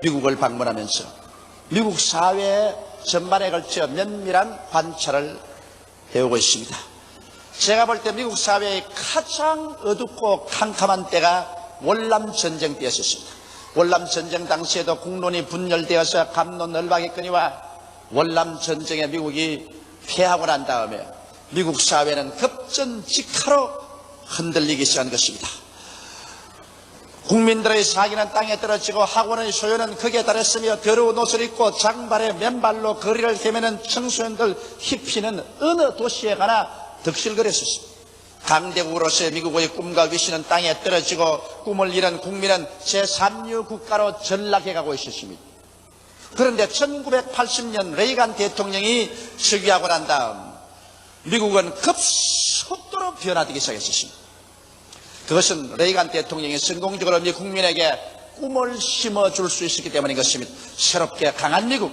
미국을 방문하면서 미국 사회 전반에 걸쳐 면밀한 관찰을 해오고 있습니다. 제가 볼 때 미국 사회의 가장 어둡고 캄캄한 때가 월남전쟁 때였습니다. 월남전쟁 당시에도 국론이 분열되어서 갑론을박했거니와 월남전쟁에 미국이 패하고 난 다음에 미국 사회는 급전직하로 흔들리기 시작한 것입니다. 국민들의 사기는 땅에 떨어지고 학원의 소요는 극에 달했으며 더러운 옷을 입고 장발에 맨발로 거리를 헤매는 청소년들 히피는 어느 도시에 가나 득실거렸습니다. 강대국으로서의 미국의 꿈과 위신은 땅에 떨어지고 꿈을 잃은 국민은 제3류 국가로 전락해가고 있었습니다. 그런데 1980년 레이간 대통령이 즉위하고 난 다음 미국은 급속도로 변화되기 시작했습니다. 그것은 레이간 대통령이 성공적으로 미국 국민에게 꿈을 심어줄 수 있었기 때문인 것입니다. 새롭게 강한 미국,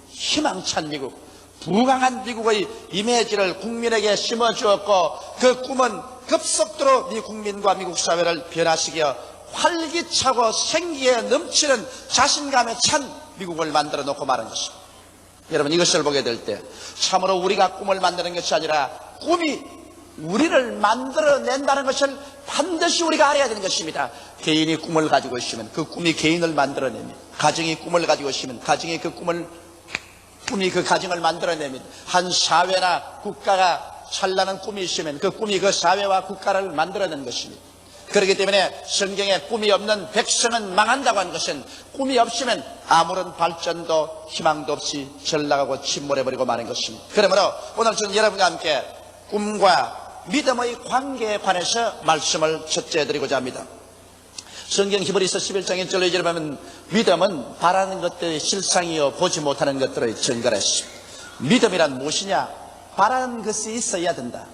희망찬 미국, 부강한 미국의 이미지를 국민에게 심어주었고 그 꿈은 급속도로 미국 국민과 미국 사회를 변화시켜 활기차고 생기에 넘치는 자신감에 찬 미국을 만들어 놓고 말한 것입니다. 여러분, 이것을 보게 될 때 참으로 우리가 꿈을 만드는 것이 아니라 꿈이 우리를 만들어낸다는 것을 반드시 우리가 알아야 되는 것입니다. 개인이 꿈을 가지고 있으면 그 꿈이 개인을 만들어냅니다. 가정이 꿈을 가지고 있으면 가정이 꿈이 그 가정을 만들어냅니다. 한 사회나 국가가 찬란한 꿈이 있으면 그 꿈이 그 사회와 국가를 만들어낸 것입니다. 그렇기 때문에 성경에 꿈이 없는 백성은 망한다고 하는 것은 꿈이 없으면 아무런 발전도 희망도 없이 전락하고 침몰해버리고 마는 것입니다. 그러므로 오늘 저는 여러분과 함께 꿈과 믿음의 관계에 관해서 말씀을 첫째 드리고자 합니다. 성경 히브리서 11장 1절로 2절에 보면 믿음은 바라는 것들의 실상이요 보지 못하는 것들의 증거라 했습니다. 믿음이란 무엇이냐? 바라는 것이 있어야 된다.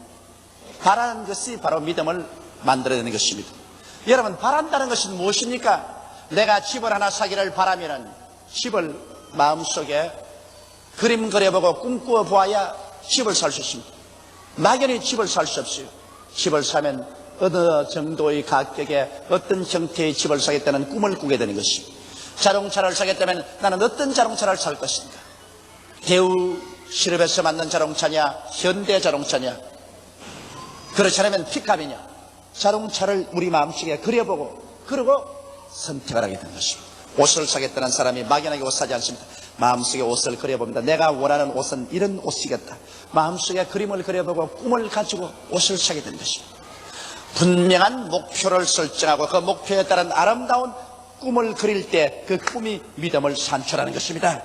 바라는 것이 바로 믿음을 만들어내는 것입니다. 여러분, 바란다는 것은 무엇입니까? 내가 집을 하나 사기를 바라면은 집을 마음속에 그림 그려보고 꿈꾸어 보아야 집을 살 수 있습니다. 막연히 집을 살 수 없어요. 집을 사면 어느 정도의 가격에 어떤 형태의 집을 사겠다는 꿈을 꾸게 되는 것입니다. 자동차를 사겠다면 나는 어떤 자동차를 살 것인가? 대우 실업에서 만든 자동차냐? 현대 자동차냐? 그렇지 않으면 픽업이냐? 자동차를 우리 마음속에 그려보고 그리고 선택을 하게 되는 것입니다. 옷을 사겠다는 사람이 막연하게 옷 사지 않습니다. 마음속에 옷을 그려봅니다. 내가 원하는 옷은 이런 옷이겠다. 마음속에 그림을 그려보고 꿈을 가지고 옷을 사게 되는 것입니다. 분명한 목표를 설정하고 그 목표에 따른 아름다운 꿈을 그릴 때 그 꿈이 믿음을 산출하는 것입니다.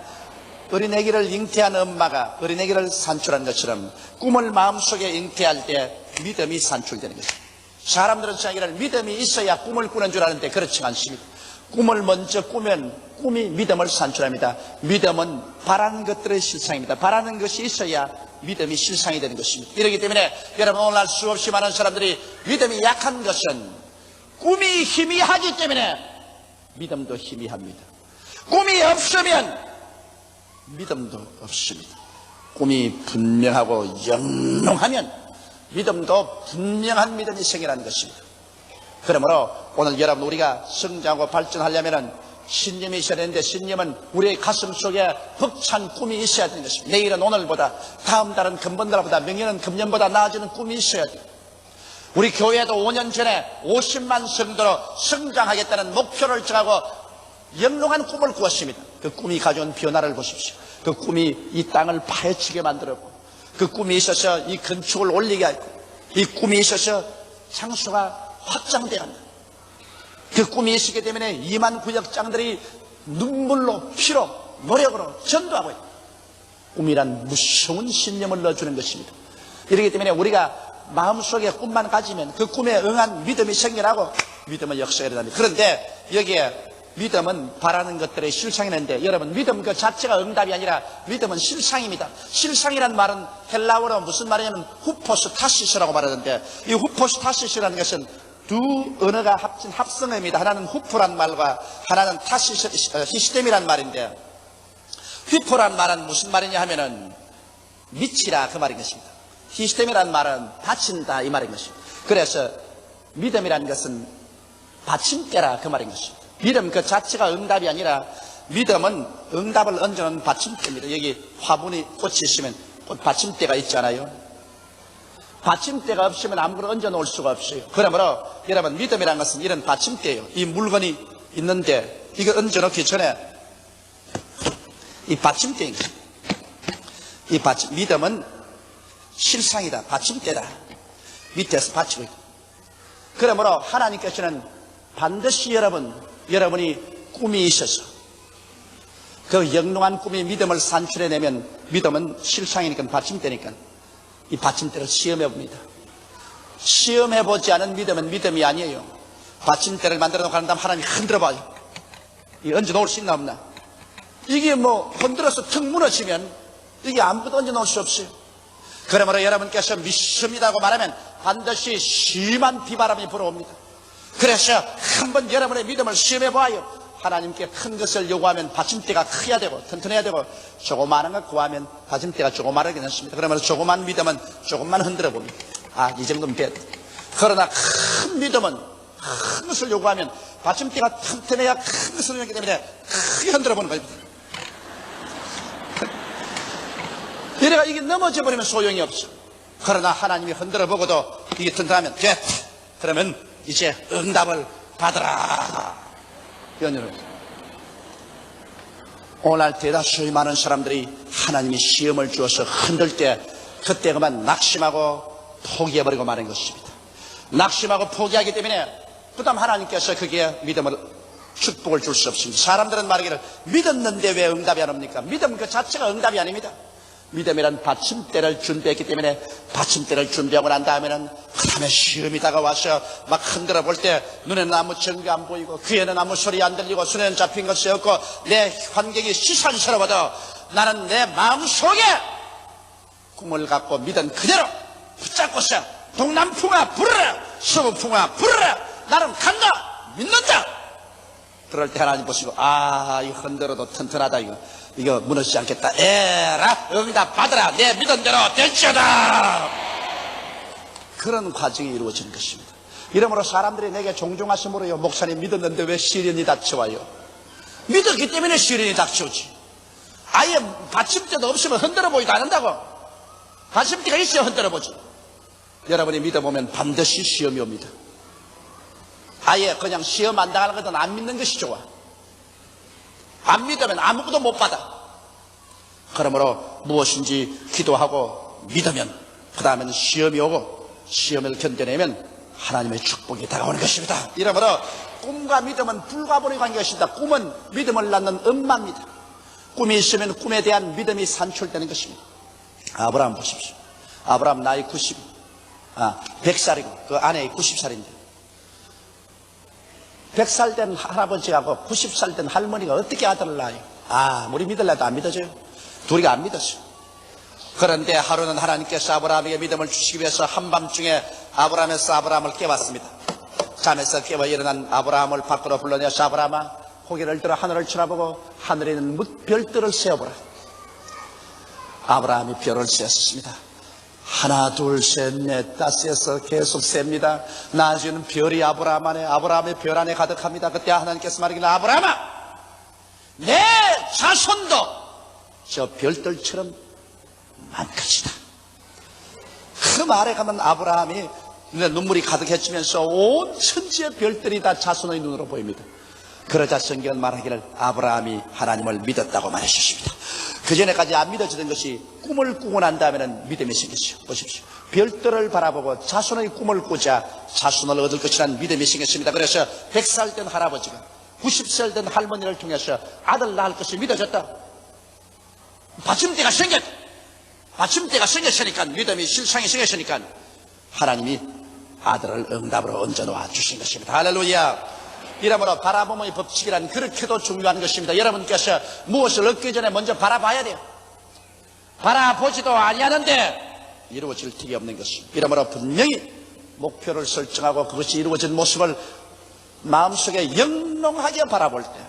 어린애기를 잉태한 엄마가 어린애기를 산출한 것처럼 꿈을 마음속에 잉태할 때 믿음이 산출되는 것입니다. 사람들은 자기를 믿음이 있어야 꿈을 꾸는 줄 아는데 그렇지 않습니다. 꿈을 먼저 꾸면 꿈이 믿음을 산출합니다. 믿음은 바라는 것들의 실상입니다. 바라는 것이 있어야 믿음이 실상이 되는 것입니다. 이렇기 때문에 여러분, 오늘날 수없이 많은 사람들이 믿음이 약한 것은 꿈이 희미하기 때문에 믿음도 희미합니다. 꿈이 없으면 믿음도 없습니다. 꿈이 분명하고 영롱하면 믿음도 분명한 믿음이 생겨나는 것입니다. 그러므로 오늘 여러분, 우리가 성장하고 발전하려면 신념이 있어야 되는데 신념은 우리의 가슴 속에 벅찬 꿈이 있어야 되는 것입니다. 내일은 오늘보다, 다음 달은 금번달보다,明년은 금년보다 나아지는 꿈이 있어야 돼요. 우리 교회도 5년 전에 50만 성도로 성장하겠다는 목표를 정하고 영롱한 꿈을 꾸었습니다. 그 꿈이 가져온 변화를 보십시오. 그 꿈이 이 땅을 파헤치게 만들었고, 그 꿈이 있어서 이 건축을 올리게 하고, 이 꿈이 있어서 장소가 확장되어 간다. 그 꿈이 있었기 때문에 2만 구역장들이 눈물로 피로 노력으로 전도하고 있다. 꿈이란 무서운 신념을 넣어주는 것입니다. 이렇기 때문에 우리가 마음속에 꿈만 가지면 그 꿈에 응한 믿음이 생겨나고 믿음의 역사가 일어납니다. 그런데 여기에 믿음은 바라는 것들의 실상이는데, 여러분, 믿음 그 자체가 응답이 아니라 믿음은 실상입니다. 실상이란 말은 헬라어로 무슨 말이냐면 후포스타시스라고 말하는데, 이 후포스타시스라는 것은 두 언어가 합친 합성어입니다. 하나는 후프란 말과 하나는 히스템이란 말인데, 휘포란 말은 무슨 말이냐 하면은 미치라 그 말인 것입니다. 히스템이란 말은 바친다 이 말인 것입니다. 그래서 믿음이란 것은 받침대라 그 말인 것입니다. 믿음 그 자체가 응답이 아니라 믿음은 응답을 얹어놓은 받침대입니다. 여기 화분이 꽃이 있으면 꽃 받침대가 있잖아요. 받침대가 없으면 아무거나 얹어 놓을 수가 없어요. 그러므로 여러분, 믿음이라는 것은 이런 받침대예요. 이 물건이 있는데 이거 얹어 놓기 전에 이 받침대인 거죠. 이 믿음은 실상이다, 받침대다. 밑에서 받치고 있다. 그러므로 하나님께서는 반드시 여러분이 꿈이 있어서 그 영롱한 꿈이 믿음을 산출해내면 믿음은 실상이니까, 받침대니까 이 받침대를 시험해 봅니다. 시험해보지 않은 믿음은 믿음이 아니에요. 받침대를 만들어 놓고 한 다음 하나님이 흔들어 봐요. 이 얹어 놓을 수 있나 없나? 이게 뭐 흔들어서 턱 무너지면 이게 아무것도 얹어 놓을 수 없어요. 그러므로 여러분께서 믿습니다고 말하면 반드시 심한 비바람이 불어옵니다. 그래서 한번 여러분의 믿음을 시험해 봐요. 하나님께 큰 것을 요구하면 받침대가 커야 되고 튼튼해야 되고, 조그마한 걸 구하면 받침대가 조그마하게 되습니다. 그러면 조그만 믿음은 조금만 흔들어 봅니다. 이 정도면 돼. 그러나 큰 믿음은 큰 것을 요구하면 받침대가 튼튼해야 큰 것을 요구하기 때문에 크게 흔들어 보는 겁니다. 이래가 이게 넘어져 버리면 소용이 없어. 그러나 하나님이 흔들어 보고도 이게 튼튼하면 돼. 그러면 이제 응답을 받으라. 연연을. 오늘 대다수의 많은 사람들이 하나님이 시험을 주어서 흔들 때 그때 그만 낙심하고 포기해버리고 마는 것입니다. 낙심하고 포기하기 때문에 부담 하나님께서 거기에 믿음을 축복을 줄 수 없습니다. 사람들은 말하기를 믿었는데 왜 응답이 안 옵니까? 믿음 그 자체가 응답이 아닙니다. 믿음이란 받침대를 준비했기 때문에 받침대를 준비하고 난 다음에는 그 다음에 시험이 다가와서 막 흔들어 볼 때 눈에는 아무 증거 안 보이고 귀에는 아무 소리 안 들리고 손에는 잡힌 것이 없고 내 환경이 시선스러워도 나는 내 마음속에 꿈을 갖고 믿은 그대로 붙잡고서 동남풍아 부르라, 서북풍아 부르라, 나는 간다, 믿는다. 그럴 때 하나님 보시고 이거 흔들어도 튼튼하다, 이거 무너지지 않겠다. 에라, 응답 받으라, 내 믿은 대로 될지어다. 그런 과정이 이루어지는 것입니다. 이러므로 사람들이 내게 종종 와서 물어요. 목사님, 믿었는데 왜 시련이 닥쳐와요? 믿었기 때문에 시련이 닥쳐오지. 아예 받침대도 없으면 흔들어 보지도 않는다고. 받침대가 있어야 흔들어 보지. 여러분이 믿어보면 반드시 시험이 옵니다. 아예 그냥 시험 안 당하는 것은 안 믿는 것이 좋아. 안 믿으면 아무것도 못 받아. 그러므로 무엇인지 기도하고 믿으면 그 다음에는 시험이 오고 시험을 견뎌내면 하나님의 축복이 다가오는 것입니다. 이러므로 꿈과 믿음은 불가분의 관계가 있습니다. 꿈은 믿음을 낳는 엄마입니다. 꿈이 있으면 꿈에 대한 믿음이 산출되는 것입니다. 아브라함 보십시오. 아브라함 나이 100살이고 그 아내이 90살인데 100살 된 할아버지하고 90살 된 할머니가 어떻게 아들을 낳아요? 우리 믿을래도 안 믿어져요. 둘이 안 믿었어요. 그런데 하루는 하나님께서 아브라함에게 믿음을 주시기 위해서 한밤중에 아브라함에서 아브라함을 깨웠습니다. 잠에서 깨워 일어난 아브라함을 밖으로 불러내서 아브라함아, 고개를 들어 하늘을 쳐다보고 하늘에 있는 별들을 세어보라. 아브라함이 별을 세었습니다. 하나, 둘, 셋, 넷, 다섯에서 계속 셉니다. 나중에는 별이 아브라함의 별 안에 가득합니다. 그때 하나님께서 말하기를 아브라함아, 내 자손도 저 별들처럼 많것이다. 그 말에 가면 아브라함이 눈물이 가득해지면서 온 천지의 별들이 다 자손의 눈으로 보입니다. 그러자 성경은 말하기를 아브라함이 하나님을 믿었다고 말하셨습니다. 그 전에까지 안 믿어지던 것이 꿈을 꾸고 난 다음에는 믿음이 생겼어요. 보십시오. 별들을 바라보고 자손의 꿈을 꾸자 자손을 얻을 것이라는 믿음이 생겼습니다. 그래서 100살 된 할아버지가 90살 된 할머니를 통해서 아들 낳을 것이 믿어졌다. 받침대가 생겼다. 받침대가 생겼으니까, 믿음이 실상이 생겼으니까 하나님이 아들을 응답으로 얹어놓아 주신 것입니다. 할렐루야. 이러므로 바라봄의 법칙이란 그렇게도 중요한 것입니다. 여러분께서 무엇을 얻기 전에 먼저 바라봐야 돼요. 바라보지도 아니하는데 이루어질 길이 없는 것입니다. 이러므로 분명히 목표를 설정하고 그것이 이루어진 모습을 마음속에 영롱하게 바라볼 때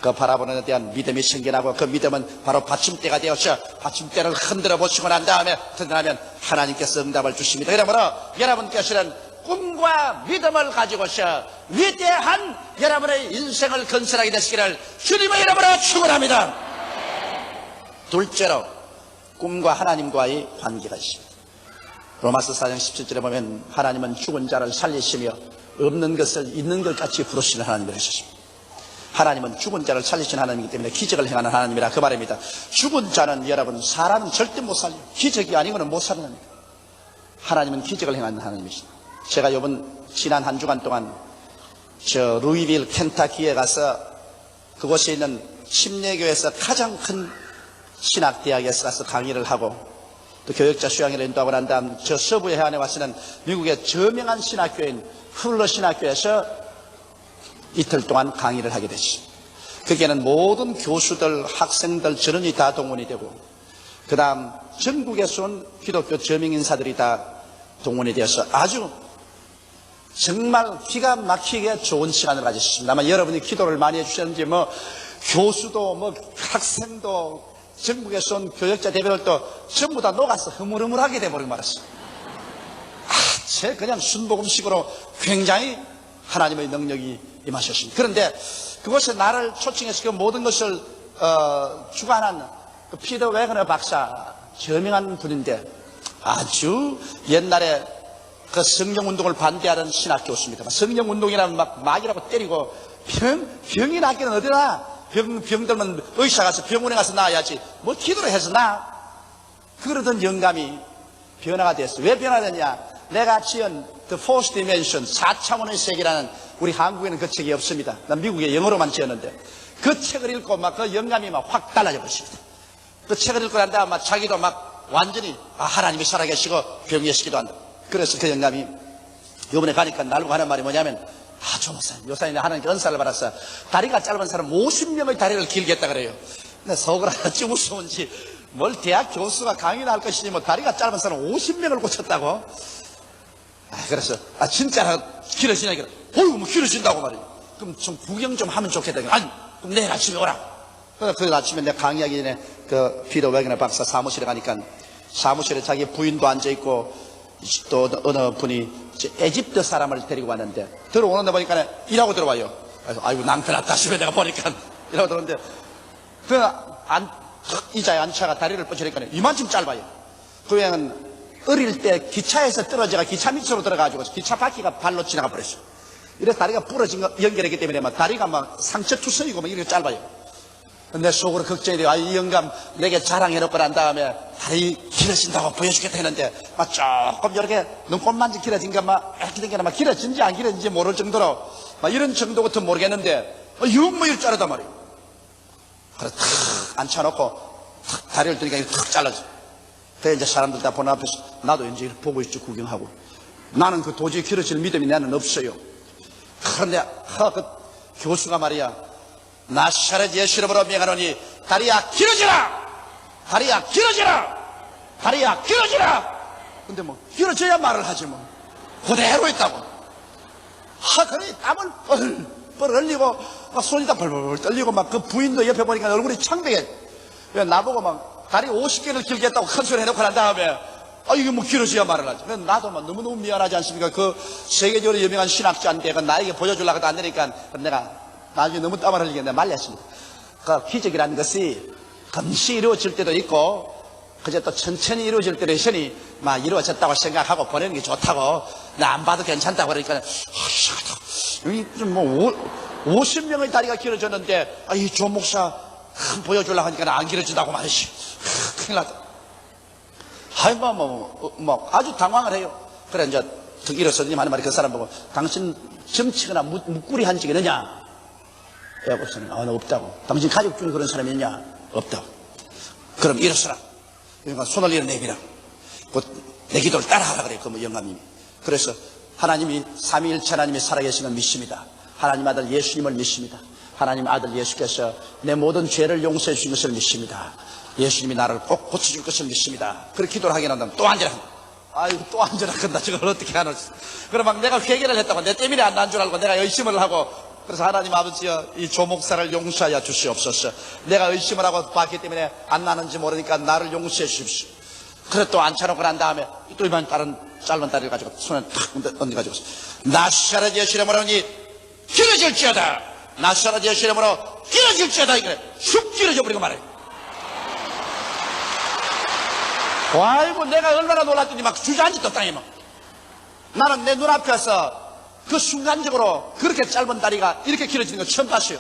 그 바라보는 데 대한 믿음이 생겨나고 그 믿음은 바로 받침대가 되어서 받침대를 흔들어 보시고 난 다음에 튼튼하면 하나님께서 응답을 주십니다. 그러므로 여러분께서는 꿈과 믿음을 가지고서 위대한 여러분의 인생을 건설하게 되시기를 주님의 이름으로 축원합니다. 둘째로 꿈과 하나님과의 관계가 있습니다. 로마서 4장 17절에 보면 하나님은 죽은 자를 살리시며 없는 것을 있는 것 같이 부르시는 하나님을 하셨습니다. 하나님은 죽은 자를 살리시는 하나님이기 때문에 기적을 행하는 하나님이라 그 말입니다. 죽은 자는 여러분 사람은 절대 못 살려요. 기적이 아니고는 못 사는 겁니다. 하나님은 기적을 행하는 하나님이십니다. 제가 지난 한 주간 동안 루이빌 켄타키에 가서 그곳에 있는 침례교회에서 가장 큰 신학대학에서 가서 강의를 하고 또 교역자 수양회를 인도하고 난 다음 저 서부 해안에 와서는 미국의 저명한 신학교인 훌러 신학교에서 이틀 동안 강의를 하게 됐습니다. 거기에는 모든 교수들, 학생들, 전원이 다 동원이 되고 그 다음 전국에서 온 기독교 저명인사들이 다 동원이 되어서 아주 정말 기가 막히게 좋은 시간을 가졌습니다. 아마 여러분이 기도를 많이 해주셨는지 교수도 학생도 전국에서 온 교역자 대표들도 전부 다 녹아서 흐물흐물하게 돼버리고 말았어요. 그냥 순복음식으로 굉장히 하나님의 능력이 임하셨습니다. 그런데 그곳에 나를 초청해서 그 모든 것을 주관한 그 피터 웨거너 박사, 저명한 분인데 아주 옛날에 그 성령운동을 반대하는 신학교수입니다. 성령운동이라면 막이라고 때리고 병이 낫기는 어디나 병들면 의사 가서 병원에 가서 나아야지 기도를 해서 그러던 영감이 변화가 됐어. 왜 변화됐냐? 내가 지은 The Fourth Dimension 4차원의 세계라는 우리 한국에는 그 책이 없습니다. 난 미국에 영어로만 지었는데 그 책을 읽고 그 영감이 확 달라져 버렸습니다. 그 책을 읽고 난 다음 자기도 완전히 하나님이 살아계시고 병이시기도 한다. 그래서 그 영감이 이번에 가니까 날고 하는 말이 뭐냐면 조목사님, 요사님 하나님께 은사를 받았어. 다리가 짧은 사람 50명의 다리를 길게 했다 그래요. 근데 속을 하나지 무서운지 뭘 대학 교수가 강의나 할 것이니 다리가 짧은 사람 50명을 고쳤다고. 그래서 진짜 길어지냐 어이구 길어진다고 말이에요. 그럼 좀 구경 좀 하면 좋겠다. 아니 그럼 내일 아침에 오라. 그래서 그 아침에 내가 강의하기 전에 그 피터 웨거너 박사 사무실에 가니까 사무실에 자기 부인도 앉아있고 또 어느 분이 에집트 사람을 데리고 왔는데 들어오는데 보니까 일하고 들어와요. 그래서 아이고 낭패났다 싶어 내가 보니까 일하고 들어오는데 의자에 앉혀가 다리를 뻗으니까 이만큼 짧아요. 그 형은 어릴 때 기차에서 떨어져가 기차 밑으로 들어가지고 기차 바퀴가 발로 지나가 버렸어요. 이래서 다리가 부러진 거 연결했기 때문에 다리가 상처투성이고 이렇게 짧아요. 내 속으로 걱정이 돼요. 이 영감 내게 자랑해놓고 난 다음에 다리 길어진다고 보여주겠다 했는데 조금 이렇게 눈곱만지 길어진가 이렇게 된 게 길어진지 안 길어진지 모를 정도로 이런 정도 같은 모르겠는데 이렇게 자르단 말이에요. 그래서 탁 앉혀놓고 다리를 드니까 탁 잘라져. 그래서 이제 사람들 다 보는 앞에서 나도 이제 보고 있지 구경하고. 나는 그 도저히 길어질 믿음이 나는 없어요. 그런데 그 교수가 말이야 나사렛 예수 이름으로 명하노니 다리야 길어지라! 다리야 길어지라! 다리야 길어지라! 근데 길어져야 말을 하지 그대로 있다고. 그래 땀을 뻘 흘리고 손이 다 벌벌 떨리고 그 부인도 옆에 보니까 얼굴이 창백해. 나보고 다리 50개를 길게 했다고 큰 소리 해놓고 난 다음에 이게 길어져야 말을 하지. 나도 너무너무 미안하지 않습니까? 그 세계적으로 유명한 신학자인데 나에게 보여주려고 안 되니까 내가 나중에 너무 땀을 흘리겠네 말렸습니다. 그 기적이라는 것이 금시 이루어질 때도 있고 그저 또 천천히 이루어질 때도 있으니 이루어졌다고 생각하고 보내는 게 좋다고 나 안 봐도 괜찮다고 그러니까 50명의 다리가 길어졌는데 이 조 목사 보여주려고 하니까 안 길어진다고 말이지. 큰일 났다. 아주 당황을 해요. 그래 이제 일어서더니 하는 말이 그 사람 보고 당신 점치거나 묵구리 한 적이 있느냐? 여보세요. 나 없다고. 당신 가족 중에 그런 사람이 있냐? 없다고. 그럼 일어서라. 그러니까 손을 내밀어. 내 기도를 따라하라 그래요. 그 영감님이. 그래서 하나님이 삼위일체 하나님이 살아계시는 걸 믿습니다. 하나님 아들 예수님을 믿습니다. 하나님 아들 예수께서 내 모든 죄를 용서해 주신 것을 믿습니다. 예수님이 나를 꼭 고쳐줄 것을 믿습니다. 그렇게 기도를 하게 한다면 또 앉아라. 아이고 또 앉아라 한다. 저걸 어떻게 하노. 그럼 내가 회개를 했다고 내 때문에 안 난 줄 알고 내가 의심을 하고 그래서 하나님 아버지여 이 조 목사를 용서하여 주시옵소서. 내가 의심을 하고 봤기 때문에 안 나는지 모르니까 나를 용서해 주십시오. 그래 또 앉혀놓고 난 다음에 또 이번 다른 짧은 다리를 가지고 손에 탁 얹어가지고 나사렛 예수 이름으로 하니 길어질지어다. 나사렛 예수 이름으로 길어질지어다. 이거래. 쑥 길어져 버리고 말해. 아이고, 내가 얼마나 놀랐더니 막 주저앉았다, 땅에 막. 나는 내 눈앞에서 그 순간적으로 그렇게 짧은 다리가 이렇게 길어지는 거 처음 봤어요.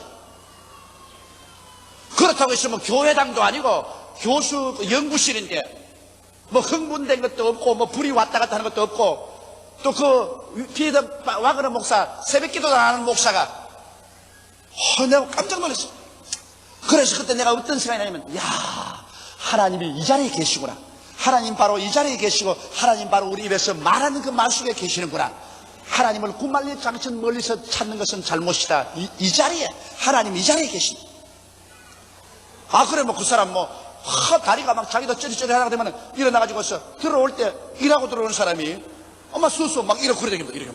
그렇다고 해서 뭐 교회당도 아니고 교수 연구실인데 뭐 흥분된 것도 없고 뭐 불이 왔다 갔다 하는 것도 없고 또 그 피에더 와그너 목사 새벽 기도도 안 하는 목사가 내가 깜짝 놀랐어. 그래서 그때 내가 어떤 생각이 나냐면 야, 하나님이 이 자리에 계시구나. 하나님 바로 이 자리에 계시고 하나님 바로 우리 입에서 말하는 그 말 속에 계시는구나. 하나님을 구말리 장천 멀리서 찾는 것은 잘못이다. 이 자리에 하나님 이 자리에 계신다. 그래 뭐 그 사람 다리가 막 자기도 쩌리쩌리 하다가 되면 일어나가지고서 들어올 때 일하고 들어오는 사람이 엄마 수수 막 이렇게 그러다닙니다. 이렇게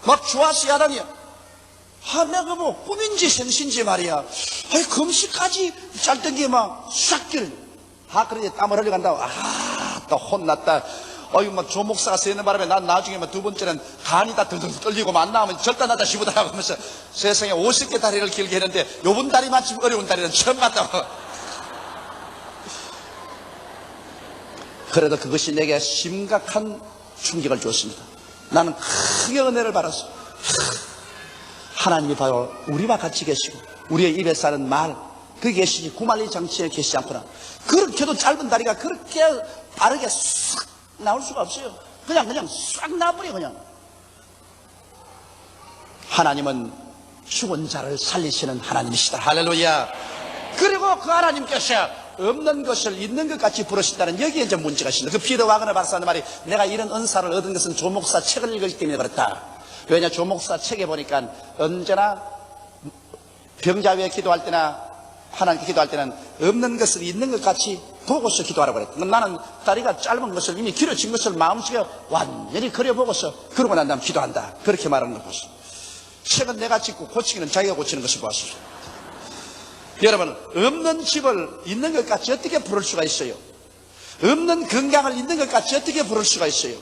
막 좋아서 야단이야. 내가 뭐 꿈인지 생신지 말이야. 금시까지 짤던 게 막 싹 길. 그러지 땀을 흘려간다고. 또 혼났다. 막 조 목사가 쓰는 바람에 난 나중에 두 번째는 간이 다 들들 떨리고 만나면 절단하다 싶으다 하면서 세상에 50개 다리를 길게 했는데 요번 다리만 좀 어려운 다리는 처음 봤다고. 그래도 그것이 내게 심각한 충격을 주었습니다. 나는 크게 은혜를 받았어. 하나님이 바로 우리와 같이 계시고 우리의 입에서 하는 말 그 계시지 구말리 장치에 계시지 않구나. 그렇게도 짧은 다리가 그렇게 빠르게 싹 나올 수가 없어요. 그냥 싹 나버려. 그냥 하나님은 죽은 자를 살리시는 하나님이시다. 할렐루야. 그리고 그 하나님께서 없는 것을 있는 것 같이 부르신다는 여기에 이제 문제가 있습니다. 그 피에더 와그너 박사는 말이 내가 이런 은사를 얻은 것은 조목사 책을 읽었기 때문에 그렇다. 왜냐 조목사 책에 보니까 언제나 병자 위에 기도할 때나 하나님께 기도할 때는 없는 것을 있는 것 같이 보고서 기도하라고 그랬다. 나는 다리가 짧은 것을 이미 길어진 것을 마음속에 완전히 그려보고서 그러고 난 다음 기도한다. 그렇게 말하는 걸 보았어. 책은 내가 짓고 고치기는 자기가 고치는 것을 보았어. 여러분, 없는 집을 있는 것 같이 어떻게 부를 수가 있어요? 없는 건강을 있는 것 같이 어떻게 부를 수가 있어요?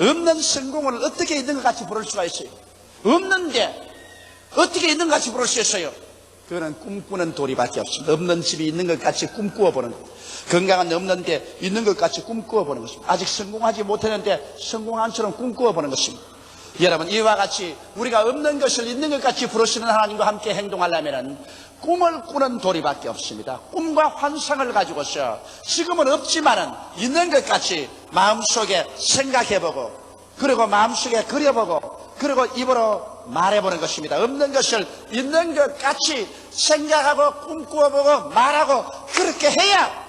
없는 성공을 어떻게 있는 것 같이 부를 수가 있어요? 없는데 어떻게 있는 것 같이 부를 수 있어요? 그거는 꿈꾸는 도리밖에 없습니다. 없는 집이 있는 것 같이 꿈꾸어보는 것. 건강은 없는데 있는 것 같이 꿈꾸어보는 것입니다. 아직 성공하지 못했는데 성공한처럼 꿈꾸어보는 것입니다. 여러분, 이와 같이 우리가 없는 것을 있는 것 같이 부르시는 하나님과 함께 행동하려면 꿈을 꾸는 도리밖에 없습니다. 꿈과 환상을 가지고서 지금은 없지만은 있는 것 같이 마음속에 생각해보고 그리고 마음속에 그려보고 그리고 입으로 말해보는 것입니다. 없는 것을 있는 것 같이 생각하고 꿈꾸어보고 말하고 그렇게 해야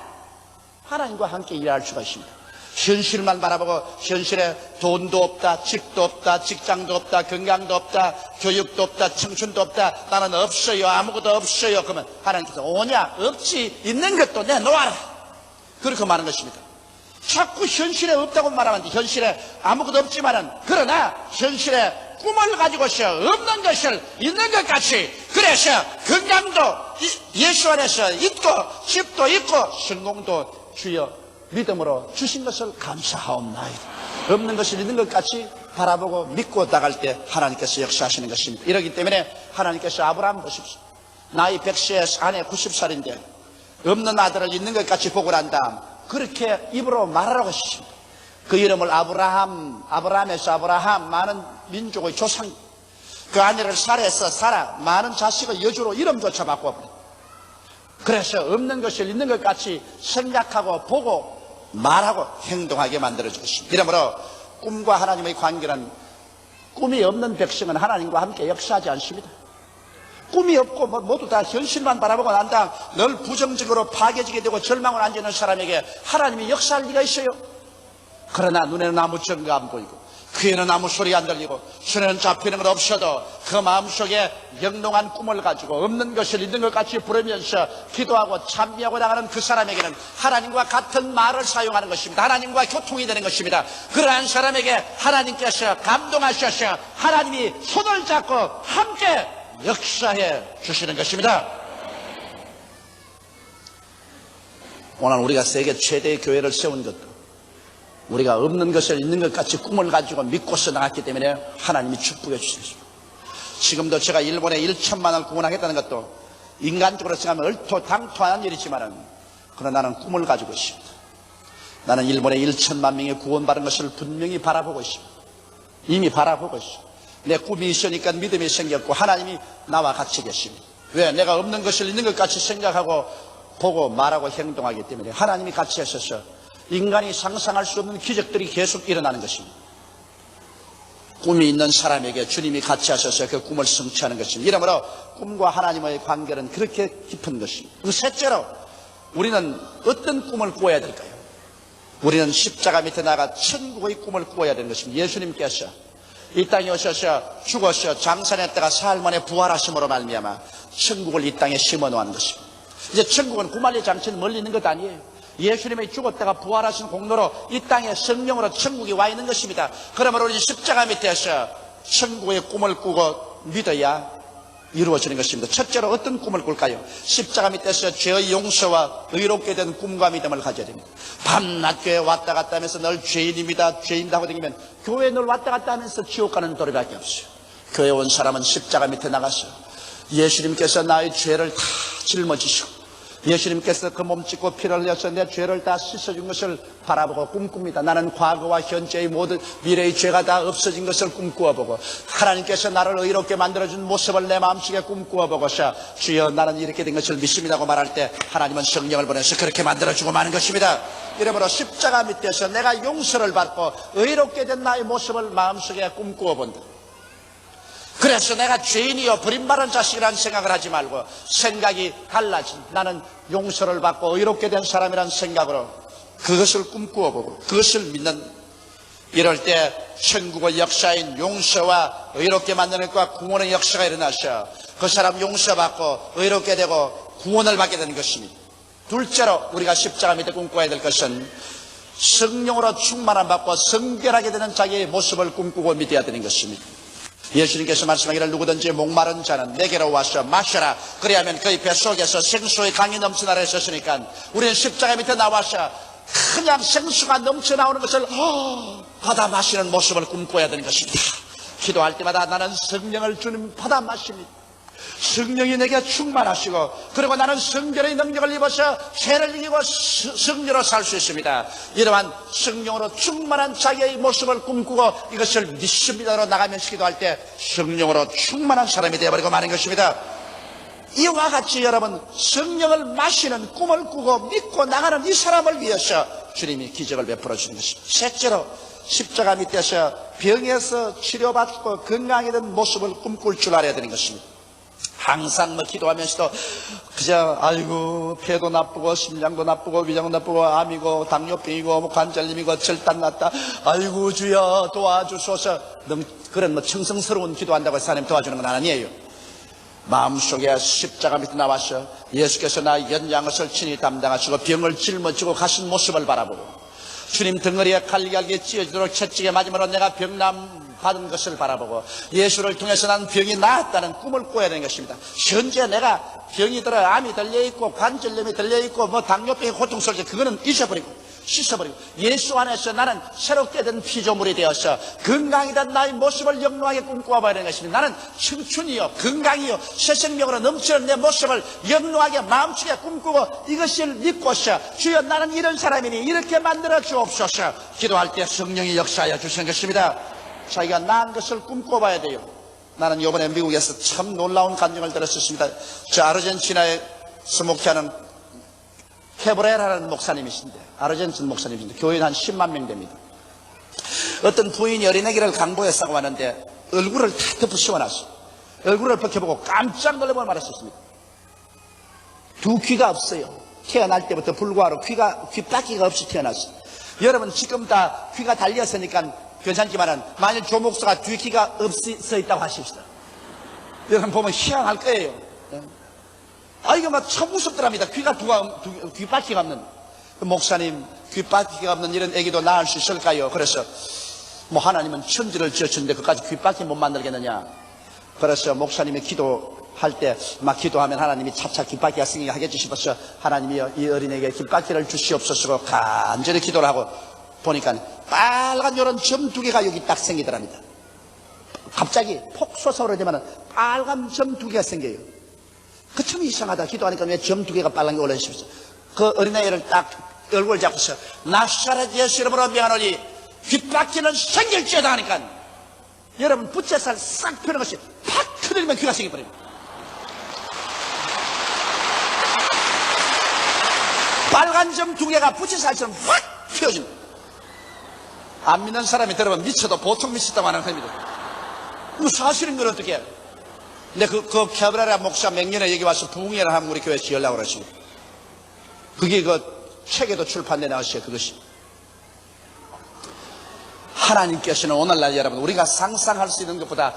하나님과 함께 일할 수가 있습니다. 현실만 바라보고 현실에 돈도 없다, 집도 없다, 직장도 없다, 건강도 없다, 교육도 없다, 청춘도 없다, 나는 없어요, 아무것도 없어요. 그러면 하나님께서 오냐? 없지. 있는 것도 내놓아라. 그렇게 말하는 것입니다. 자꾸 현실에 없다고 말하면 돼. 현실에 아무것도 없지만은 그러나 현실에 꿈을 가지고서 없는 것을 있는 것 같이 그래서 건강도 예수 안에서 있고 집도 있고 성공도 주여 믿음으로 주신 것을 감사하옵나이다. 없는 것을 있는 것 같이 바라보고 믿고 나갈 때 하나님께서 역사하시는 것입니다. 이러기 때문에 하나님께서 아브라함 보십시오. 나이 100세 아내 90살인데 없는 아들을 있는 것 같이 보고 난 다음 그렇게 입으로 말하라고 하십니다. 그 이름을 아브라함에서 아브라함, 많은 민족의 조상. 그 아내를 사라해서 사라, 많은 자식의 여주로 이름조차 바꿔버려. 그래서 없는 것을 있는 것 같이 생각하고 보고 말하고 행동하게 만들어주고 있습니다. 이러므로 꿈과 하나님의 관계는 꿈이 없는 백성은 하나님과 함께 역사하지 않습니다. 꿈이 없고 모두 다 현실만 바라보고 난 다음 늘 부정적으로 파괴지게 되고 절망을 안기는 사람에게 하나님이 역사할 리가 있어요? 그러나 눈에는 아무 증거가 안 보이고 귀에는 아무 소리 안 들리고 손에는 잡히는 건 없어도 그 마음속에 영롱한 꿈을 가지고 없는 것을 있는 것 같이 부르면서 기도하고 찬미하고 나가는 그 사람에게는 하나님과 같은 말을 사용하는 것입니다. 하나님과 교통이 되는 것입니다. 그러한 사람에게 하나님께서 감동하셔서 하나님이 손을 잡고 함께 역사해 주시는 것입니다. 오늘 우리가 세계 최대의 교회를 세운 것도 우리가 없는 것을 있는 것 같이 꿈을 가지고 믿고서 나갔기 때문에 하나님이 축복해 주셨습니다. 지금도 제가 일본에 1천만을 구원하겠다는 것도 인간적으로 생각하면 얼토당토한 일이지만은 그러나 나는 꿈을 가지고 있습니다. 나는 일본에 1천만 명이 구원받은 것을 분명히 바라보고 있습니다. 이미 바라보고 있습니다. 내 꿈이 있으니까 믿음이 생겼고 하나님이 나와 같이 계십니다. 왜? 내가 없는 것을 있는 것 같이 생각하고 보고 말하고 행동하기 때문에 하나님이 같이 하셔서 인간이 상상할 수 없는 기적들이 계속 일어나는 것입니다. 꿈이 있는 사람에게 주님이 같이 하셔서 그 꿈을 성취하는 것입니다. 이러므로 꿈과 하나님의 관계는 그렇게 깊은 것입니다. 셋째로 우리는 어떤 꿈을 꾸어야 될까요? 우리는 십자가 밑에 나가 천국의 꿈을 꾸어야 되는 것입니다. 예수님께서 이 땅에 오셔서 죽어서 장사했다가 사흘 만에 부활하심으로 말미암아 천국을 이 땅에 심어놓은 것입니다. 이제 천국은 구만리 장치는 멀리 있는 것 아니에요. 예수님이 죽었다가 부활하신 공로로 이 땅에 성령으로 천국이 와 있는 것입니다. 그러므로 우리 십자가 밑에서 천국의 꿈을 꾸고 믿어야 이루어지는 것입니다. 첫째로 어떤 꿈을 꿀까요? 십자가 밑에서 죄의 용서와 의롭게 된 꿈과 믿음을 가져야 됩니다. 밤낮 교회 왔다 갔다 하면서 늘 죄인입니다, 죄인이다 하고 다니면 교회에 늘 왔다 갔다 하면서 지옥 가는 도리밖에 없어요. 교회 온 사람은 십자가 밑에 나가서 예수님께서 나의 죄를 다 짊어지시고 예수님께서 그 몸 찢고 피를 흘려서 내 죄를 다 씻어준 것을 바라보고 꿈꿉니다. 나는 과거와 현재의 모든 미래의 죄가 다 없어진 것을 꿈꾸어보고 하나님께서 나를 의롭게 만들어준 모습을 내 마음속에 꿈꾸어보고서 주여 나는 이렇게 된 것을 믿습니다고 말할 때 하나님은 성령을 보내서 그렇게 만들어주고 마는 것입니다. 이러므로 십자가 밑에서 내가 용서를 받고 의롭게 된 나의 모습을 마음속에 꿈꾸어본다. 그래서 내가 죄인이요 버림받은 자식이라는 생각을 하지 말고 생각이 달라진 나는 용서를 받고 의롭게 된 사람이라는 생각으로 그것을 꿈꾸어보고 그것을 믿는 이럴 때 천국의 역사인 용서와 의롭게 만드는 것과 구원의 역사가 일어나서 그 사람 용서받고 의롭게 되고 구원을 받게 되는 것입니다. 둘째로 우리가 십자가 밑에 꿈꿔야 될 것은 성령으로 충만함 받고 성결하게 되는 자기의 모습을 꿈꾸고 믿어야 되는 것입니다. 예수님께서 말씀하기를 누구든지 목마른 자는 내게로 와서 마셔라. 그리하면 그의 뱃속에서 생수의 강이 넘쳐나라 했었으니까 우리는 십자가 밑에 나와서 그냥 생수가 넘쳐나오는 것을 받아 마시는 모습을 꿈꿔야 되는 것입니다. 기도할 때마다 나는 성령을 주님 받아 마십니다. 성령이 내게 충만하시고 그리고 나는 성결의 능력을 입어서 죄를 이기고 성령으로 살 수 있습니다. 이러한 성령으로 충만한 자기의 모습을 꿈꾸고 이것을 믿습니다로 나가면서 기도할 때 성령으로 충만한 사람이 되어버리고 마는 것입니다. 이와 같이 여러분 성령을 마시는 꿈을 꾸고 믿고 나가는 이 사람을 위해서 주님이 기적을 베풀어 주는 것입니다. 셋째로 십자가 밑에서 병에서 치료받고 건강해진 모습을 꿈꿀 줄 알아야 되는 것입니다. 항상 기도하면서도 그저 아이고 폐도 나쁘고 심장도 나쁘고 위장도 나쁘고 암이고 당뇨병이고 관절염이고 절단 났다 아이고 주여 도와주소서 그런 청성스러운 기도한다고 해서 하나님 도와주는 건 아니에요. 마음속에 십자가 밑에 나와서 예수께서 나의 연장것을 친히 담당하시고 병을 짊어지고 가신 모습을 바라보고 주님 등허리에 칼갈기에 찢어지도록 채찍에 맞으므로 내가 병남 받은 것을 바라보고 예수를 통해서 난 병이 나았다는 꿈을 꿔야 되는 것입니다. 현재 내가 병이 들어 암이 들려있고 관절염이 들려있고 당뇨병이 고통스럽지 그거는 잊어버리고 씻어버리고 예수 안에서 나는 새롭게 된 피조물이 되어서 건강이된 나의 모습을 영롱하게 꿈꿔봐야 되는 것입니다. 나는 청춘이요 건강이요 새 생명으로 넘치는 내 모습을 영롱하게 마음속에 꿈꾸고 이것을 믿고서 주여 나는 이런 사람이니 이렇게 만들어 주옵소서 기도할 때 성령이 역사하여 주시는 것입니다. 자기가 나은 것을 꿈꿔봐야 돼요. 나는 이번에 미국에서 참 놀라운 감정을 들었습니다. 저 아르헨티나에서 목회하는 케브레라는 목사님이신데 아르헨티나 목사님이신데 교인 한 10만 명 됩니다. 어떤 부인이 어린애기를 강보에 싸고 왔는데 얼굴을 다 덮어 씌워놨어요. 얼굴을 벗겨보고 깜짝 놀라고 말했었습니다. 두 귀가 없어요. 태어날 때부터 불구하고 귓바퀴가 없이 태어났어요. 여러분 지금 다 귀가 달렸으니까 괜찮지만은 만약 조 목사가 뒤귀가 없어 있다고 하십시다. 여러분 보면 희한할 거예요. 이거 막 참 무섭더랍니다. 귓바퀴가 없는 목사님 귓바퀴가 없는 이런 애기도 낳을 수 있을까요? 그래서 하나님은 천지를 지으셨는데 그까지 귓바퀴 못 만들겠느냐. 그래서 목사님이 기도할 때 막 기도하면 하나님이 차차 귓바퀴가 생기게 하겠지 싶어서 하나님이 이 어린에게 귓바퀴를 주시옵소서 간절히 기도를 하고 보니까 빨간 요런 점 2개가 여기 딱 생기더랍니다. 갑자기 폭 솟아오르지만 빨간 점 2개가 생겨요. 그 참 이상하다. 기도하니까 왜 점 2개가 빨간 게 올라오십니까? 그 어린아이를 딱 얼굴 잡고서 나사렛 예수 이름으로 명하노니 귓바퀴는 생길지어다 하니까 여러분 부채살 싹 펴는 것이 팍 터뜨리면 귀가 생겨버립니다. 빨간 점 2개가 부채살처럼 확 펴집니다. 안 믿는 사람이 들으면 미쳐도 보통 미쳤다고 하는 겁니다. 뭐 사실인 건 어떻게 해요? 근데 그 캐브라라 목사 맹년에 여기 와서 부흥회를 하면 우리 교회 지으려고 그러십니다. 그게 그 책에도 출판돼 나왔어요. 그것이 하나님께서는 오늘날 여러분 우리가 상상할 수 있는 것보다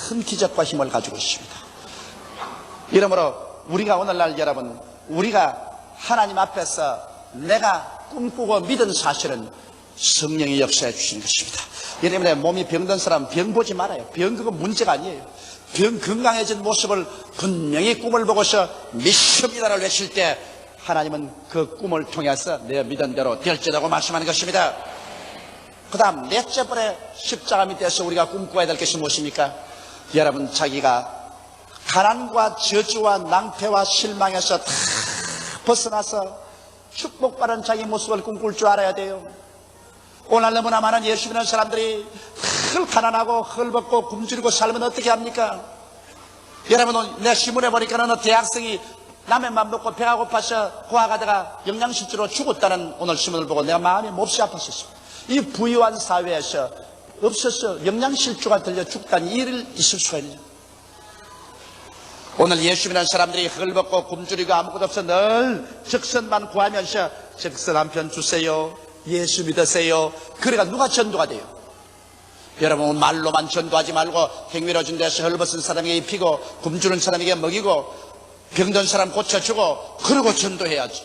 큰 기적과 힘을 가지고 있습니다. 이러므로 우리가 오늘날 여러분 우리가 하나님 앞에서 내가 꿈꾸고 믿은 사실은 성령이 역사해 주시는 것입니다. 이 때문에 몸이 병든 사람 병 보지 말아요. 병 그거 문제가 아니에요. 병 건강해진 모습을 분명히 꿈을 보고서 믿습니다를 외칠 때 하나님은 그 꿈을 통해서 내 믿은 대로 될지라고 말씀하는 것입니다. 그 다음 넷째 번에 십자가 밑에서 우리가 꿈꿔야 될 것이 무엇입니까? 여러분 자기가 가난과 저주와 낭패와 실망에서 다 벗어나서 축복받은 자기 모습을 꿈꿀 줄 알아야 돼요. 오늘 너무나 많은 예수 믿는 사람들이 늘 가난하고 헐벗고 굶주리고 살면 어떻게 합니까? 여러분 내 신문에 보니까 어느 대학생이 라면만 먹고 배가 고파서 고아가다가 영양실조로 죽었다는 오늘 신문을 보고 내가 마음이 몹시 아팠었습니다. 이 부유한 사회에서 없어서 영양실조가 들려 죽다니 일을 있을 수가 있느냐. 오늘 예수 믿는 사람들이 헐벗고 굶주리고 아무것도 없어 늘 적선만 구하면서 적선 한 편 주세요. 예수 믿으세요. 그래가 누가 전도가 돼요? 여러분 말로만 전도하지 말고 행위로 준 데서 헐벗은 사람에게 입히고 굶주린 사람에게 먹이고 병든 사람 고쳐주고 그러고 전도해야지.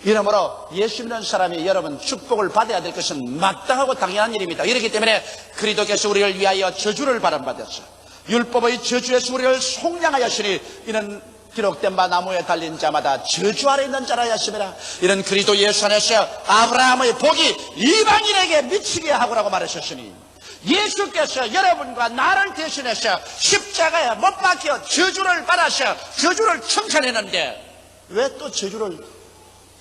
이러므로 예수 믿는 사람이 여러분 축복을 받아야 될 것은 마땅하고 당연한 일입니다. 이렇기 때문에 그리스도께서 우리를 위하여 저주를 바람받았어. 율법의 저주에서 우리를 속량하였으니 이는 기록된 바 나무에 달린 자마다 저주 아래 있는 자라 하였습니다. 이런 그리스도 예수 안에서 아브라함의 복이 이방인에게 미치게 하고라고 말하셨으니 예수께서 여러분과 나를 대신해서 십자가에 못 박혀 저주를 받아서 저주를 청산했는데 왜 또 저주를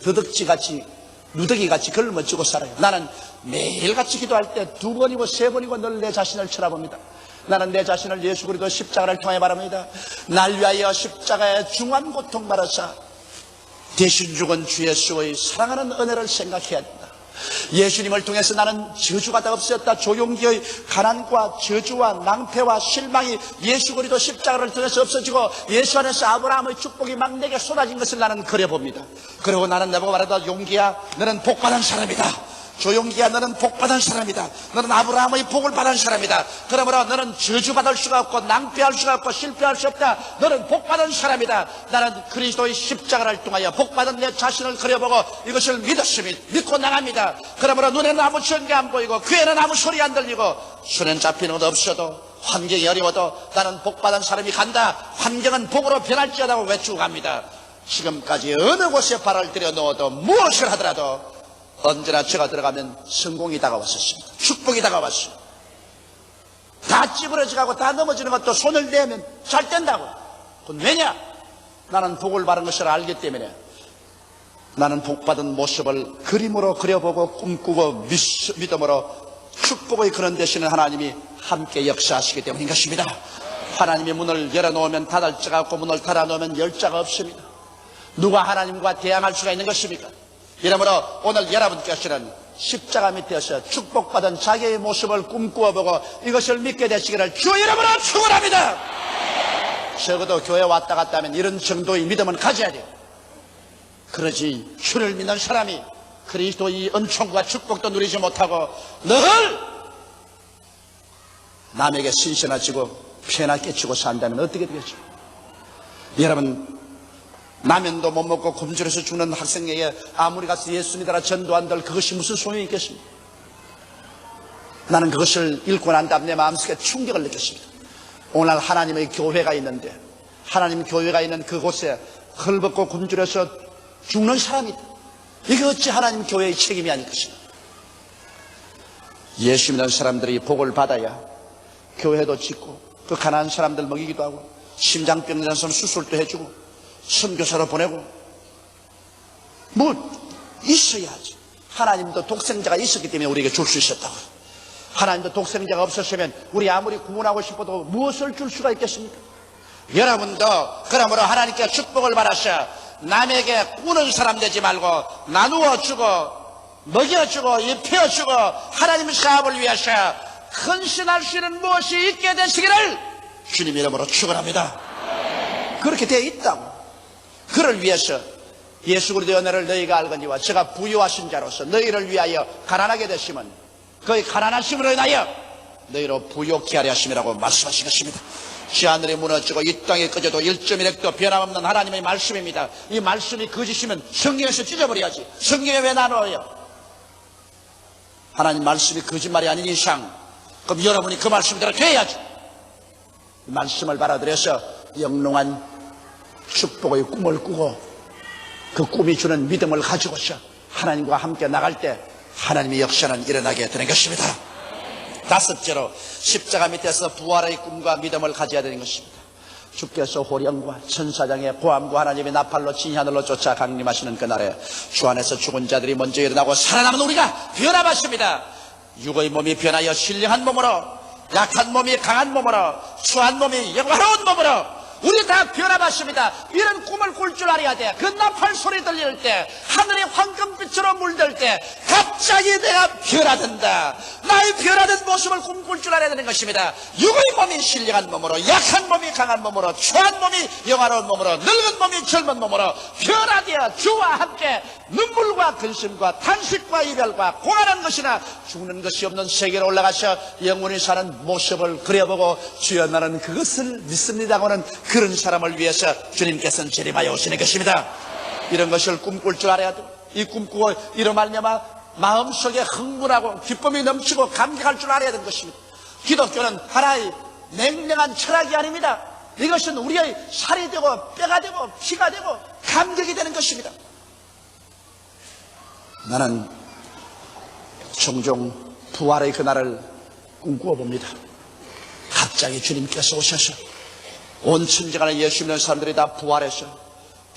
더덕지같이 누더기같이 걸머쥐고 살아요? 나는 매일같이 기도할 때 2번이고 3번이고 늘 내 자신을 쳐다봅니다. 나는 내 자신을 예수 그리스도 십자가를 통해 바랍니다. 날 위하여 십자가에 중한 고통 받아서 대신 죽은 주 예수의 사랑하는 은혜를 생각해야 된다. 예수님을 통해서 나는 저주가 다 없었다. 조용기의 가난과 저주와 낭패와 실망이 예수 그리스도 십자가를 통해서 없어지고 예수 안에서 아브라함의 축복이 막 내게 쏟아진 것을 나는 그려봅니다. 그리고 나는 내보고 말하다 용기야 너는 복받은 사람이다. 조용기야 너는 복받은 사람이다. 너는 아브라함의 복을 받은 사람이다. 그러므로 너는 저주받을 수가 없고 낭패할 수가 없고 실패할 수 없다. 너는 복받은 사람이다. 나는 그리스도의 십자가를 통하여 복받은 내 자신을 그려보고 이것을 믿고 나갑니다. 그러므로 눈에는 아무 전개 안 보이고 귀에는 아무 소리 안 들리고 손엔 잡히는 것 없어도 환경이 어려워도 나는 복받은 사람이 간다. 환경은 복으로 변할지어다고 외치고 갑니다. 지금까지 어느 곳에 발을 들여 놓아도 무엇을 하더라도 언제나 제가 들어가면 성공이 다가왔었습니다. 축복이 다가왔어요. 다 찌그러져가고 다 넘어지는 것도 손을 대면 잘 된다고. 그건 왜냐? 나는 복을 받은 것을 알기 때문에 나는 복받은 모습을 그림으로 그려보고 꿈꾸고 믿음으로 축복의 그런 대신에 하나님이 함께 역사하시기 때문인 것입니다. 하나님이 문을 열어놓으면 닫을 자가 없고 문을 닫아놓으면 열 자가 없습니다. 누가 하나님과 대항할 수가 있는 것입니까? 이러므로 오늘 여러분께서는 십자가 밑에서 축복받은 자기의 모습을 꿈꾸어보고 이것을 믿게 되시기를 주 이름으로 축원합니다. 적어도 교회 왔다 갔다 하면 이런 정도의 믿음은 가져야 돼요. 그러지 주를 믿는 사람이 그리스도의 은총과 축복도 누리지 못하고 늘 남에게 신신하지고 피해나 끼치고 산다면 어떻게 되겠죠? 여러분 라면도 못 먹고 굶주려서 죽는 학생에게 아무리 가서 예수 믿어라 전도한들 그것이 무슨 소용이 있겠습니까? 나는 그것을 읽고 난 다음 내 마음속에 충격을 느꼈습니다. 오늘 하나님의 교회가 있는데 하나님 교회가 있는 그곳에 헐벗고 굶주려서 죽는 사람이다. 이게 어찌 하나님 교회의 책임이 아닐 것인가. 예수 믿는 사람들이 복을 받아야 교회도 짓고 그 가난한 사람들 먹이기도 하고 심장병 있는 사람 수술도 해주고 선교사로 보내고 뭐 있어야지. 하나님도 독생자가 있었기 때문에 우리에게 줄 수 있었다고. 하나님도 독생자가 없었으면 우리 아무리 구원하고 싶어도 무엇을 줄 수가 있겠습니까? 여러분도 그러므로 하나님께 축복을 받아서 남에게 꾸는 사람 되지 말고 나누어 주고 먹여주고 입혀주고 하나님 사업을 위해서 헌신할 수 있는 무엇이 있게 되시기를 주님 이름으로 축원합니다. 그렇게 되어 있다고. 그를 위해서 예수 그리스도의 은혜를 너희가 알거니와 제가 부유하신 자로서 너희를 위하여 가난하게 되시면 그의 가난하심으로 인하여 너희로 부욕케 하려 하심이라고 말씀하신 것입니다. 하늘이 무너지고 이 땅에 꺼져도 1.1핵도 변함없는 하나님의 말씀입니다. 이 말씀이 거짓이면 성경에서 찢어버려야지. 성경에 왜 나눠요? 하나님 말씀이 거짓말이 아닌 이상 그럼 여러분이 그 말씀대로 돼야지. 이 말씀을 받아들여서 영롱한 축복의 꿈을 꾸고 그 꿈이 주는 믿음을 가지고서 하나님과 함께 나갈 때 하나님의 역사는 일어나게 되는 것입니다. 다섯째로 십자가 밑에서 부활의 꿈과 믿음을 가져야 되는 것입니다. 주께서 호령과 천사장의 고함과 하나님의 나팔로 진히 하늘로 쫓아 강림하시는 그날에 주 안에서 죽은 자들이 먼저 일어나고 살아남은 우리가 변화받습니다. 육의 몸이 변하여 신령한 몸으로, 약한 몸이 강한 몸으로, 추한 몸이 영화로운 몸으로 우리 다 변화받습니다. 이런 꿈을 꿀 줄 알아야 돼. 그 나팔 소리 들릴 때, 하늘이 황금빛으로 물들 때 갑자기 내가 변화된다. 나의 변화된 모습을 꿈꿀 줄 알아야 되는 것입니다. 육의 몸이 신령한 몸으로, 약한 몸이 강한 몸으로, 추한 몸이 영화로운 몸으로, 늙은 몸이 젊은 몸으로 변화되어 주와 함께 눈물과 근심과 탄식과 이별과 고난한 것이나 죽는 것이 없는 세계로 올라가서 영원히 사는 모습을 그려보고 주여 나는 그것을 믿습니다고는 그런 사람을 위해서 주님께서는 재림하여 오시는 것입니다. 이런 것을 꿈꿀 줄 알아야 돼. 이 꿈꾸고 이로 말미암아 마음속에 흥분하고 기쁨이 넘치고 감격할 줄 알아야 되는 것입니다. 기독교는 하나의 냉랭한 철학이 아닙니다. 이것은 우리의 살이 되고 뼈가 되고 피가 되고 감격이 되는 것입니다. 나는 종종 부활의 그날을 꿈꾸어 봅니다. 갑자기 주님께서 오셔서 온 천지가 예수 믿는 사람들이 다 부활해서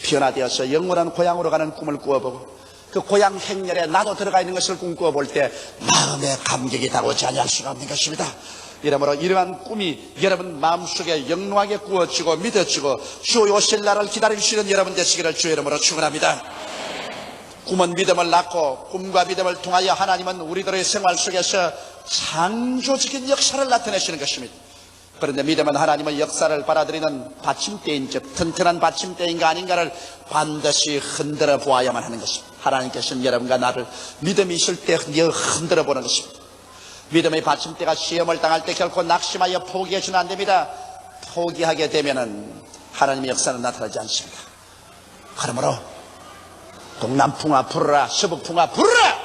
변화되어서 영원한 고향으로 가는 꿈을 꾸어보고 그 고향 행렬에 나도 들어가 있는 것을 꿈꾸어 볼 때 마음의 감격이 다고지 아니할 수가 없는 것입니다. 이러므로 이러한 꿈이 여러분 마음속에 영롱하게 꾸어지고 믿어지고 주 오실 날을 기다리시는 여러분 되시기를 주의 이름으로 축원합니다. 꿈은 믿음을 낳고 꿈과 믿음을 통하여 하나님은 우리들의 생활 속에서 창조적인 역사를 나타내시는 것입니다. 그런데 믿음은 하나님의 역사를 받아들이는 받침대인 즉 튼튼한 받침대인가 아닌가를 반드시 흔들어 보아야만 하는 것입니다. 하나님께서는 여러분과 나를 믿음이 있을 때 흔들어 보는 것입니다. 믿음의 받침대가 시험을 당할 때 결코 낙심하여 포기해서는 안 됩니다. 포기하게 되면은 하나님의 역사는 나타나지 않습니다. 그러므로 동남풍아 불어라, 서북풍아 불어라,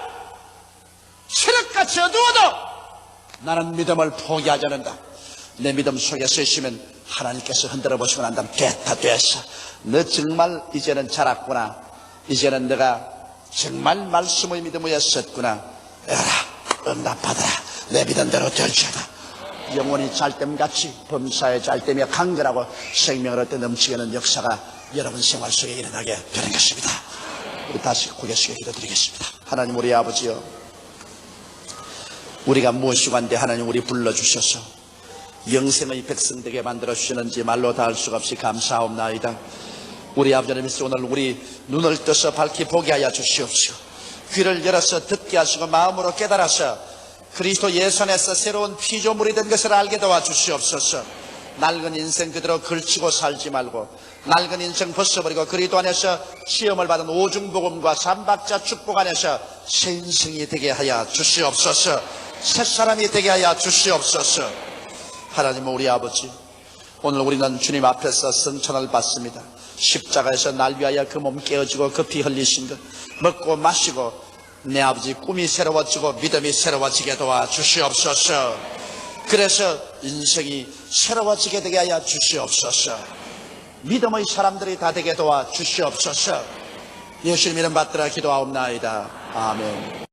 새벽같이 어두워도 나는 믿음을 포기하지 않는다. 내 믿음 속에 서 있으면 하나님께서 흔들어 보시고 난 다음 됐다 됐어. 너 정말 이제는 자랐구나. 이제는 너가 정말 말씀의 믿음 위에 섰구나. 에라 응답받아라. 내 믿은 대로 될지어다. 영혼이 잘됨같이 범사에 잘되며 강건하고 생명을 얻되 넘치게 하는 역사가 여러분 생활 속에 일어나게 되는 것입니다. 우리 다시 고개 숙여 기도드리겠습니다. 하나님 우리 아버지여, 우리가 무엇이간데 하나님 우리 불러주셔서 영생의 백성 되게 만들어주시는지 말로 다 할 수가 없이 감사하옵나이다. 우리 아버지님께서 오늘 우리 눈을 떠서 밝히 보게 하여 주시옵시오. 귀를 열어서 듣게 하시고 마음으로 깨달아서 그리스도 예수 안에서 새로운 피조물이 된 것을 알게 도와주시옵소서. 낡은 인생 그대로 걸치고 살지 말고 낡은 인생 벗어버리고 그리스도 안에서 시험을 받은 오중복음과 삼박자 축복 안에서 새 인생이 되게 하여 주시옵소서. 새 사람이 되게 하여 주시옵소서. 하나님 우리 아버지, 오늘 우리는 주님 앞에서 성찬을 받습니다. 십자가에서 날 위하여 그 몸 깨어지고 그 피 흘리신 것 먹고 마시고 내 아버지 꿈이 새로워지고 믿음이 새로워지게 도와주시옵소서. 그래서 인생이 새로워지게 되게 하여 주시옵소서. 믿음의 사람들이 다 되게 도와주시옵소서. 예수님 이름 받들어 기도하옵나이다. 아멘.